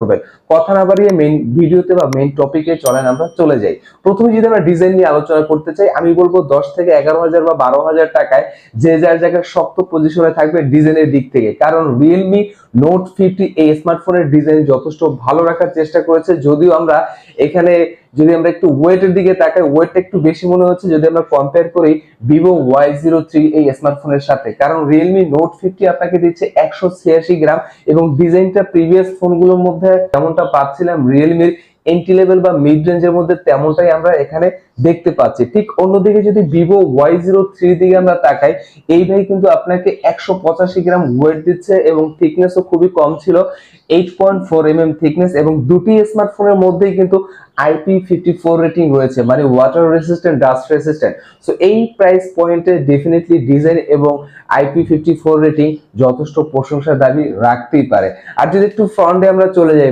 করবেন। কথা না বাড়িয়ে মেইন ভিডিওতে বা মেইন টপিকে চলেন আমরা চলে যাই। প্রথমে যদি আমরা ডিজাইন নিয়ে আলোচনা করতে চাই, আমি বলবো 10 থেকে 11,000 বা 12,000 টাকায় যে যার জায়গায় শক্ত পজিশনে থাকবে ডিজাইনের দিক থেকে। কারণ Realme Note 50 এই স্মার্টফোনের ডিজাইন যথেষ্ট ভালো রাখার চেষ্টা করেছে। যদিও আমরা এখানে যদি আমরা একটু ওয়েটের দিকে তাকাই, ওয়েটটা একটু বেশি মনে হচ্ছে যদি আমরা কম্পেয়ার করি Vivo Y03 এই স্মার্টফোনের সাথে। কারণ Realme Note 50 আপনাকে দিচ্ছে 186 গ্রাম এবং ডিজাইনটা প্রিভিয়াস ফোনগুলোর মধ্যে যেমনটা পাচ্ছিলাম Realme এন্ট্রি লেভেল বা মিড রেঞ্জের মধ্যে তেমনটাই আমরা এখানে দেখতে পাচ্ছি। ঠিক অন্যদিকে যদি Vivo Y03 দিকে আমরা তাকাই, এই ভাই কিন্তু আপনাকে 185 গ্রাম ওয়েট দিচ্ছে এবং থিকনেসও খুবই কম ছিল, 8.4 mm থিকনেস, এবং দুটি স্মার্টফোনের মধ্যেই কিন্তু IP54 রেটিং রয়েছে, মানে water resistant, dust resistant. So এই প্রাইস পয়েন্টে ডেফিনেটলি ডিজাইন এবং IP54 রেটিং যথেষ্ট প্রশংসার দাবি রাখতেই পারে। আর যদি একটু ফ্রন্টে আমরা চলে যাই,